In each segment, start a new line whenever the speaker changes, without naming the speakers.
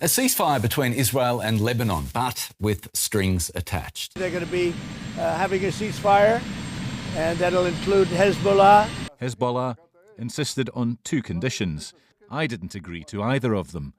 A ceasefire between Israel and Lebanon, but with strings attached.
They're going to be having a ceasefire, and that'll include Hezbollah.
Hezbollah insisted on two conditions. I didn't agree to either of them.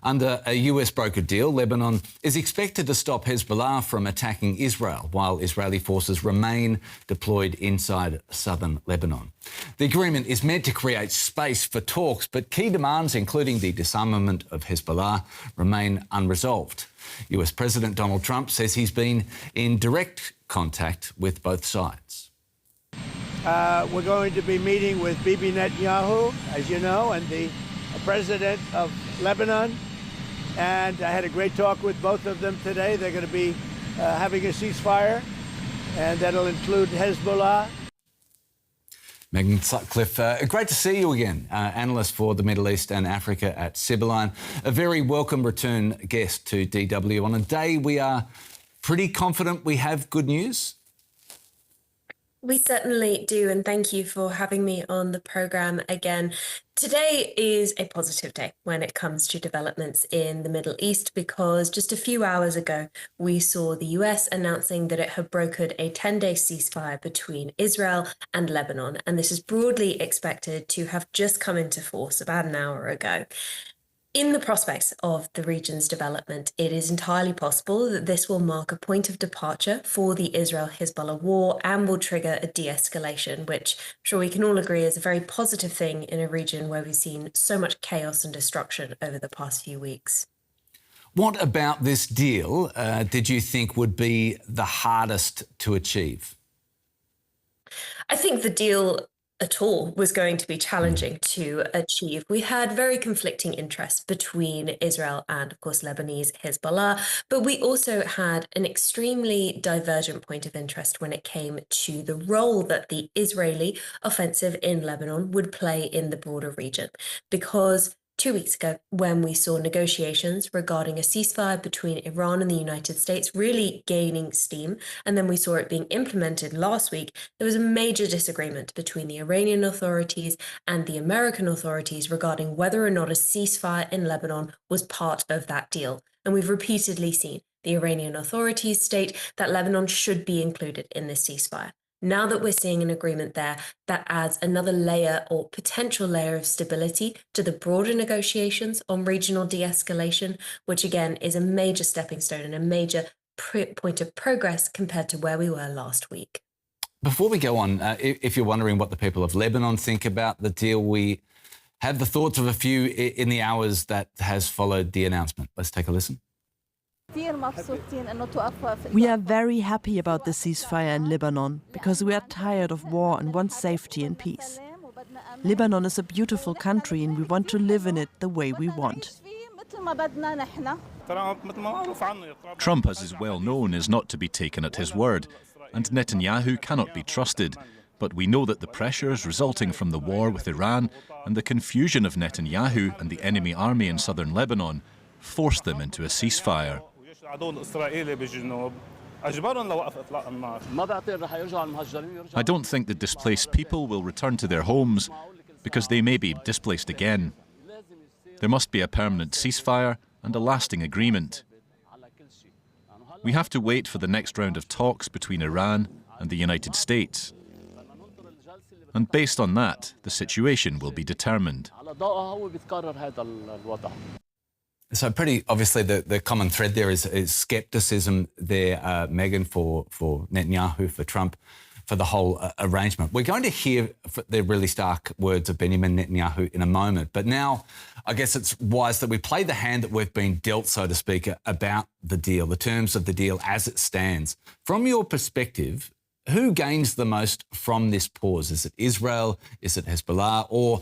Under a US brokered deal, Lebanon is expected to stop Hezbollah from attacking Israel, while Israeli forces remain deployed inside southern Lebanon. The agreement is meant to create space for talks, but key demands, including the disarmament of Hezbollah, remain unresolved. US President Donald Trump says he's been in direct contact with both sides.
We're going to be meeting with Bibi Netanyahu, as you know, and the president of Lebanon, and I had a great talk with both of them today. They're going to be having a ceasefire, and that'll include Hezbollah.
Megan Sutcliffe, great to see you again, analyst for the Middle East and Africa at Sibylline. A very welcome return guest to DW on a day we are pretty confident we have good news.
We certainly do, and thank you for having me on the programme again. Today is a positive day when it comes to developments in the Middle East, because just a few hours ago, we saw the US announcing that it had brokered a 10-day ceasefire between Israel and Lebanon, and this is broadly expected to have just come into force about an hour ago. In the prospects of the region's development, it is entirely possible that this will mark a point of departure for the Israel-Hezbollah war and will trigger a de-escalation, which I'm sure we can all agree is a very positive thing in a region where we've seen so much chaos and destruction over the past few weeks.
What about this deal did you think would be the hardest to achieve?
I think the deal at all was going to be challenging to achieve. We had very conflicting interests between Israel and, of course, Lebanese Hezbollah, but we also had an extremely divergent point of interest when it came to the role that the Israeli offensive in Lebanon would play in the broader region. Because 2 weeks ago, when we saw negotiations regarding a ceasefire between Iran and the United States really gaining steam, and then we saw it being implemented last week, there was a major disagreement between the Iranian authorities and the American authorities regarding whether or not a ceasefire in Lebanon was part of that deal. And we've repeatedly seen the Iranian authorities state that Lebanon should be included in this ceasefire. Now that we're seeing an agreement there, that adds another layer or potential layer of stability to the broader negotiations on regional de-escalation, which again is a major stepping stone and a major point of progress compared to where we were last week.
Before we go on, if you're wondering what the people of Lebanon think about the deal, we have the thoughts of a few in the hours that has followed the announcement. Let's take a listen.
We are very happy about the ceasefire in Lebanon because we are tired of war and want safety and peace. Lebanon is a beautiful country and we want to live in it the way we want.
Trump, as is well known, is not to be taken at his word, and Netanyahu cannot be trusted. But we know that the pressures resulting from the war with Iran and the confusion of Netanyahu and the enemy army in southern Lebanon forced them into a ceasefire. I don't think the displaced people will return to their homes because they may be displaced again. There must be a permanent ceasefire and a lasting agreement. We have to wait for the next round of talks between Iran and the United States. And based on that, the situation will be determined.
So pretty obviously the common thread there is scepticism there, Megan, for Netanyahu, for Trump, for the whole arrangement. We're going to hear the really stark words of Benjamin Netanyahu in a moment, but now I guess it's wise that we play the hand that we've been dealt, so to speak, about the deal, the terms of the deal as it stands. From your perspective, who gains the most from this pause? Is it Israel? Is it Hezbollah? Or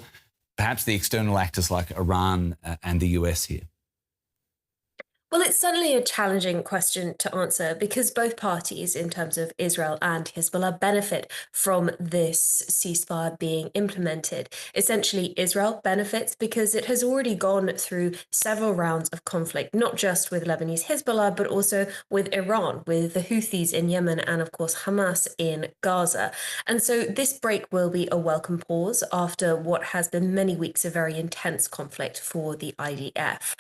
perhaps the external actors like Iran and the US here?
Well, it's certainly a challenging question to answer because both parties, in terms of Israel and Hezbollah, benefit from this ceasefire being implemented. Essentially, Israel benefits because it has already gone through several rounds of conflict, not just with Lebanese Hezbollah, but also with Iran, with the Houthis in Yemen, and of course, Hamas in Gaza. And so this break will be a welcome pause after what has been many weeks of very intense conflict for the IDF.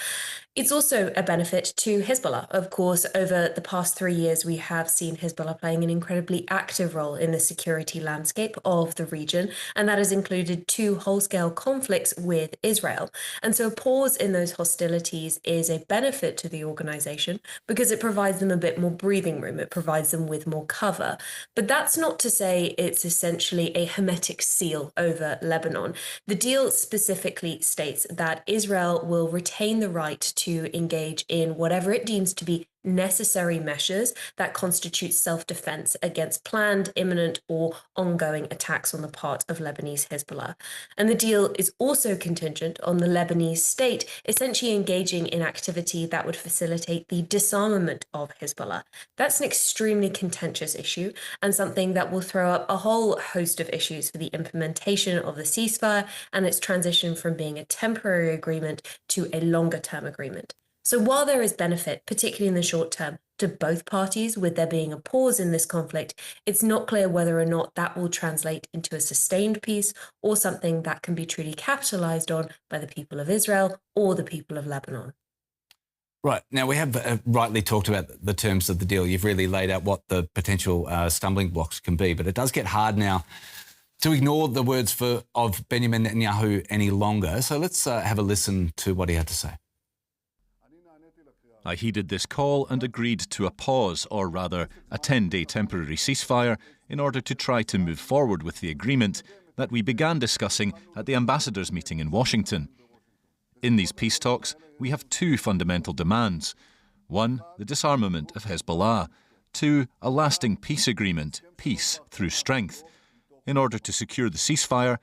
It's also a benefit to Hezbollah. Of course, over the past 3 years, we have seen Hezbollah playing an incredibly active role in the security landscape of the region, and that has included 2 whole-scale conflicts with Israel. And so a pause in those hostilities is a benefit to the organization because it provides them a bit more breathing room. It provides them with more cover. But that's not to say it's essentially a hermetic seal over Lebanon. The deal specifically states that Israel will retain the right to engage in whatever it deems to be necessary measures that constitute self-defense against planned, imminent, or ongoing attacks on the part of Lebanese Hezbollah. And the deal is also contingent on the Lebanese state essentially engaging in activity that would facilitate the disarmament of Hezbollah. That's an extremely contentious issue and something that will throw up a whole host of issues for the implementation of the ceasefire and its transition from being a temporary agreement to a longer-term agreement. So while there is benefit, particularly in the short term, to both parties with there being a pause in this conflict, it's not clear whether or not that will translate into a sustained peace or something that can be truly capitalized on by the people of Israel or the people of Lebanon.
Right. Now, we have rightly talked about the terms of the deal. You've really laid out what the potential stumbling blocks can be, but it does get hard now to ignore the words of Benjamin Netanyahu any longer. So let's have a listen to what he had to say.
I heeded this call and agreed to a pause, or rather a 10-day temporary ceasefire, in order to try to move forward with the agreement that we began discussing at the ambassadors' meeting in Washington. In these peace talks, we have 2 fundamental demands. 1, the disarmament of Hezbollah. 2, a lasting peace agreement, peace through strength. In order to secure the ceasefire,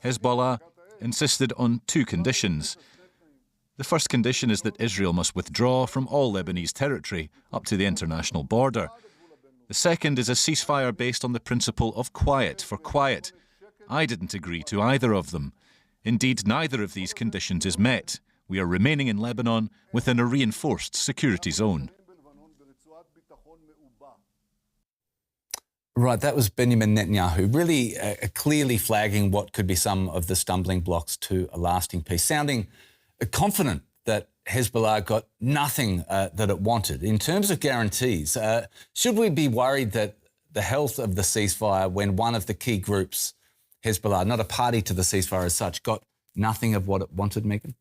Hezbollah insisted on 2 conditions. The first condition is that Israel must withdraw from all Lebanese territory up to the international border. The second is a ceasefire based on the principle of quiet for quiet. I didn't agree to either of them. Indeed, neither of these conditions is met. We are remaining in Lebanon within a reinforced security zone.
Right, that was Benjamin Netanyahu, really clearly flagging what could be some of the stumbling blocks to a lasting peace, sounding confident that Hezbollah got nothing that it wanted. In terms of guarantees, should we be worried that the health of the ceasefire, when one of the key groups, Hezbollah, not a party to the ceasefire as such, got nothing of what it wanted, Megan?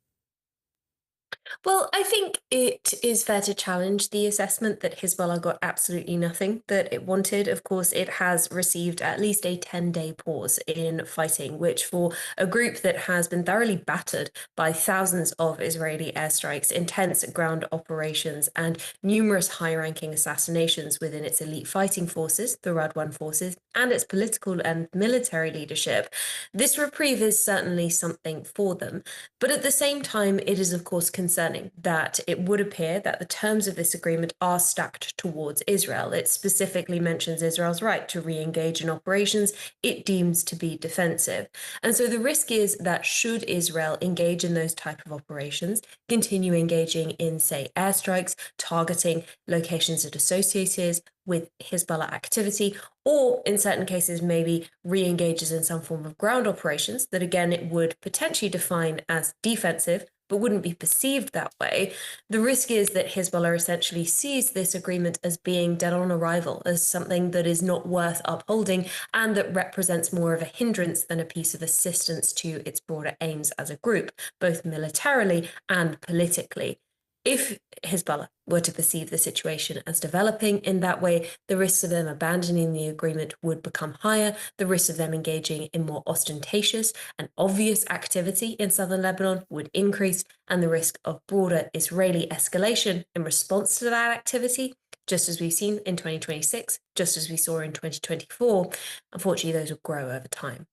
Well, I think it is fair to challenge the assessment that Hezbollah got absolutely nothing that it wanted. Of course, it has received at least a 10-day pause in fighting, which for a group that has been thoroughly battered by thousands of Israeli airstrikes, intense ground operations, and numerous high-ranking assassinations within its elite fighting forces, the Radwan forces, and its political and military leadership, this reprieve is certainly something for them. But at the same time, it is, of course, concerning that it would appear that the terms of this agreement are stacked towards Israel. It specifically mentions Israel's right to re-engage in operations it deems to be defensive. And so the risk is that should Israel engage in those type of operations, continue engaging in, say, airstrikes, targeting locations it associates with Hezbollah activity, or in certain cases maybe re-engages in some form of ground operations that again it would potentially define as defensive, but wouldn't be perceived that way, the risk is that Hezbollah essentially sees this agreement as being dead on arrival, as something that is not worth upholding and that represents more of a hindrance than a piece of assistance to its broader aims as a group, both militarily and politically. If Hezbollah were to perceive the situation as developing in that way, the risks of them abandoning the agreement would become higher, the risks of them engaging in more ostentatious and obvious activity in southern Lebanon would increase, and the risk of broader Israeli escalation in response to that activity, just as we've seen in 2026, just as we saw in 2024, unfortunately those would grow over time.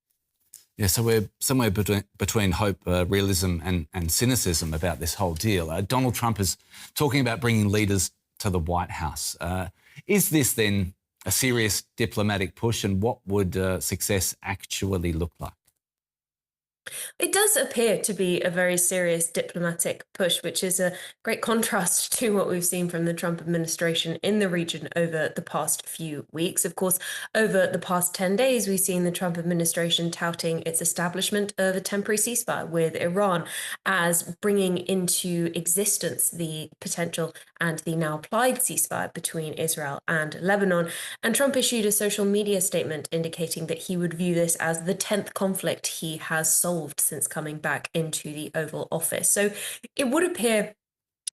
Yeah, so we're somewhere between hope, realism and cynicism about this whole deal. Donald Trump is talking about bringing leaders to the White House. Is this then a serious diplomatic push, and what would success actually look like?
It does appear to be a very serious diplomatic push, which is a great contrast to what we've seen from the Trump administration in the region over the past few weeks. Of course, over the past 10 days, we've seen the Trump administration touting its establishment of a temporary ceasefire with Iran as bringing into existence the potential and the now applied ceasefire between Israel and Lebanon. And Trump issued a social media statement indicating that he would view this as the 10th conflict he has solved since coming back into the Oval Office. So it would appear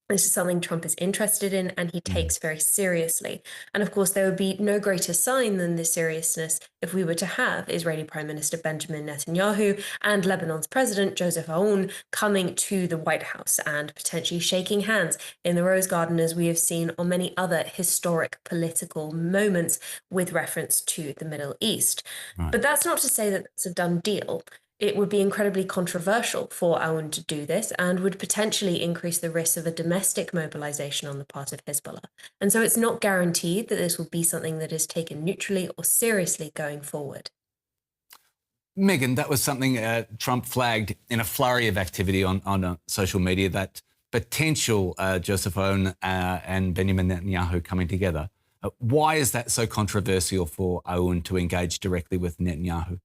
this is something Trump is interested in and he takes very seriously. And of course, there would be no greater sign than this seriousness if we were to have Israeli Prime Minister Benjamin Netanyahu and Lebanon's President Joseph Aoun coming to the White House and potentially shaking hands in the Rose Garden, as we have seen on many other historic political moments with reference to the Middle East.
Right.
But that's not to say that it's a done deal. It would be incredibly controversial for Aoun to do this and would potentially increase the risk of a domestic mobilization on the part of Hezbollah. And so it's not guaranteed that this will be something that is taken neutrally or seriously going forward.
Megan, that was something Trump flagged in a flurry of activity on social media, that potential Joseph Aoun and Benjamin Netanyahu coming together. Why is that so controversial for Aoun to engage directly with Netanyahu?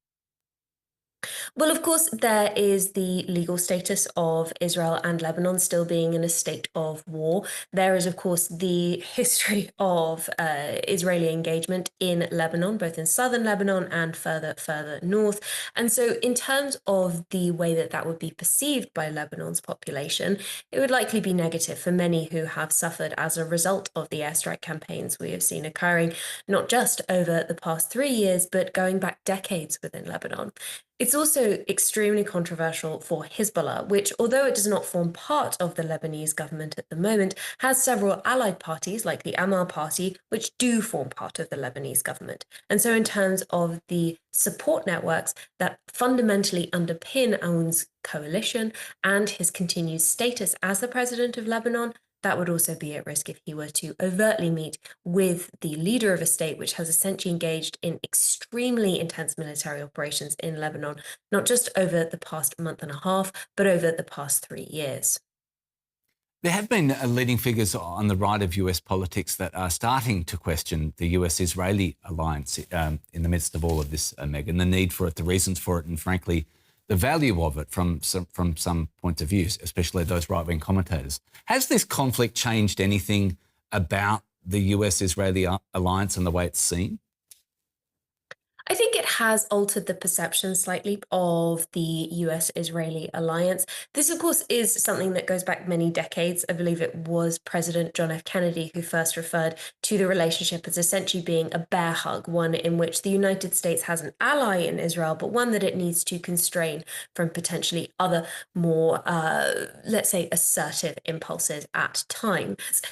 Well, of course, there is the legal status of Israel and Lebanon still being in a state of war. There is, of course, the history of Israeli engagement in Lebanon, both in southern Lebanon and further north. And so in terms of the way that that would be perceived by Lebanon's population, it would likely be negative for many who have suffered as a result of the airstrike campaigns we have seen occurring, not just over the past 3 years, but going back decades within Lebanon. It's also extremely controversial for Hezbollah, which, although it does not form part of the Lebanese government at the moment, has several allied parties like the Amal party, which do form part of the Lebanese government. And so in terms of the support networks that fundamentally underpin Aoun's coalition and his continued status as the president of Lebanon, that would also be at risk if he were to overtly meet with the leader of a state which has essentially engaged in extremely intense military operations in Lebanon, not just over the past month and a half, but over the past 3 years.
There have been leading figures on the right of US politics that are starting to question the US-Israeli alliance in the midst of all of this, Megan, the need for it, the reasons for it, and frankly, the value of it from some points of view, especially those right-wing commentators. Has this conflict changed anything about the US-Israeli alliance and the way it's seen?
I think it has altered the perception slightly of the US-Israeli alliance. This, of course, is something that goes back many decades. I believe it was President John F. Kennedy who first referred to the relationship as essentially being a bear hug, one in which the United States has an ally in Israel, but one that it needs to constrain from potentially other more, let's say, assertive impulses at times.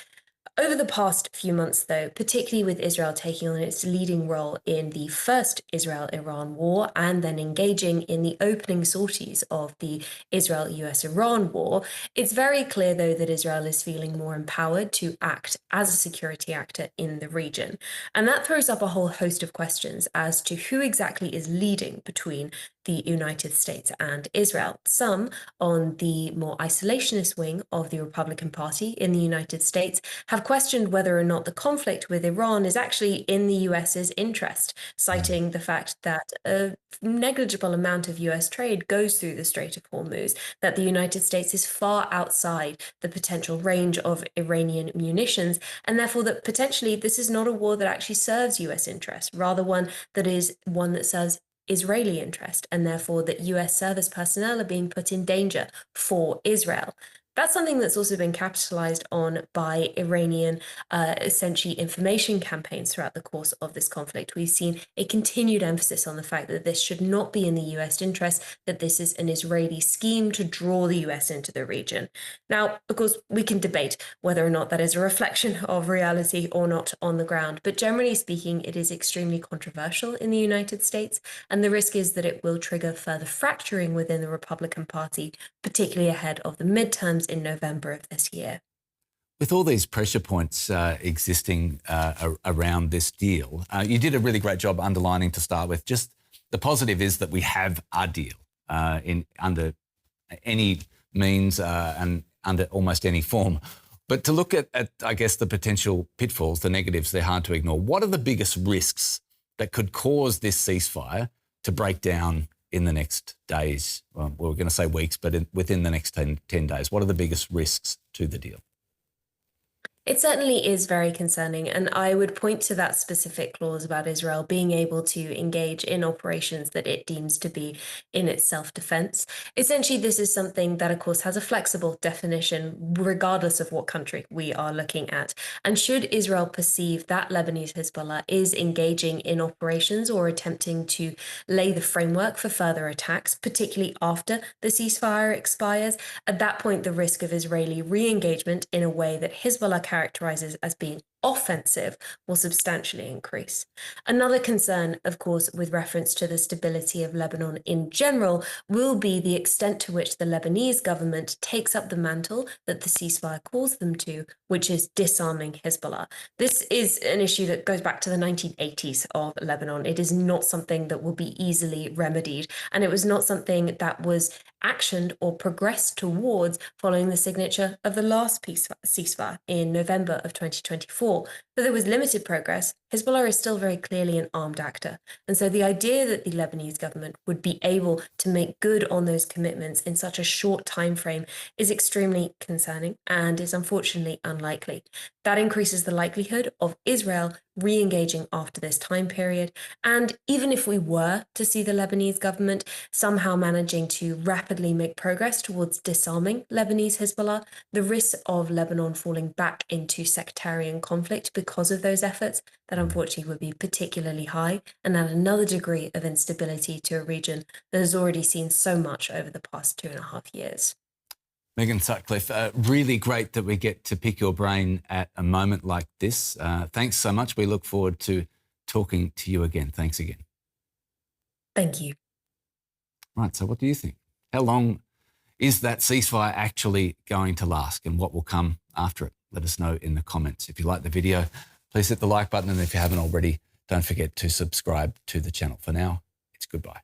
Over the past few months, though, particularly with Israel taking on its leading role in the first Israel-Iran war and then engaging in the opening sorties of the Israel-US-Iran war, it's very clear, though, that Israel is feeling more empowered to act as a security actor in the region. And that throws up a whole host of questions as to who exactly is leading between the United States and Israel. Some on the more isolationist wing of the Republican Party in the United States have questioned whether or not the conflict with Iran is actually in the US's interest, citing the fact that a negligible amount of US trade goes through the Strait of Hormuz, that the United States is far outside the potential range of Iranian munitions, and therefore that potentially this is not a war that actually serves US interest, rather one that serves Israeli interest, and therefore that US service personnel are being put in danger for Israel. That's something that's also been capitalized on by Iranian, essentially, information campaigns throughout the course of this conflict. We've seen a continued emphasis on the fact that this should not be in the US interest, that this is an Israeli scheme to draw the US into the region. Now, of course, we can debate whether or not that is a reflection of reality or not on the ground, but generally speaking, it is extremely controversial in the United States, and the risk is that it will trigger further fracturing within the Republican Party, particularly ahead of the midterms in November of this year.
With all these pressure points existing around this deal, you did a really great job underlining to start with. Just the positive is that we have a deal under any means and under almost any form. But to look at, I guess, the potential pitfalls, the negatives, they're hard to ignore. What are the biggest risks that could cause this ceasefire to break down in the next days? Well, we're going to say weeks, but within the next 10 days. What are the biggest risks to the deal?
It certainly is very concerning, and I would point to that specific clause about Israel being able to engage in operations that it deems to be in its self-defense. Essentially, this is something that, of course, has a flexible definition regardless of what country we are looking at. And should Israel perceive that Lebanese Hezbollah is engaging in operations or attempting to lay the framework for further attacks, particularly after the ceasefire expires, at that point, the risk of Israeli re-engagement in a way that Hezbollah characterizes as being offensive will substantially increase. Another concern, of course, with reference to the stability of Lebanon in general, will be the extent to which the Lebanese government takes up the mantle that the ceasefire calls them to, which is disarming Hezbollah. This is an issue that goes back to the 1980s of Lebanon. It is not something that will be easily remedied, and it was not something that was actioned or progressed towards following the signature of the last ceasefire in November of 2024. Though there was limited progress, Hezbollah is still very clearly an armed actor. And so the idea that the Lebanese government would be able to make good on those commitments in such a short time frame is extremely concerning and is unfortunately unlikely. That increases the likelihood of Israel re-engaging after this time period. And even if we were to see the Lebanese government somehow managing to rapidly make progress towards disarming Lebanese Hezbollah, the risk of Lebanon falling back into sectarian conflict because of those efforts, that unfortunately would be particularly high and add another degree of instability to a region that has already seen so much over the past 2.5 years.
Megan Sutcliffe, really great that we get to pick your brain at a moment like this. Thanks so much. We look forward to talking to you again. Thanks again.
Thank you.
Right, so what do you think? How long is that ceasefire actually going to last, and what will come after it? Let us know in the comments. If you like the video, please hit the like button, and if you haven't already, don't forget to subscribe to the channel. For now, it's goodbye.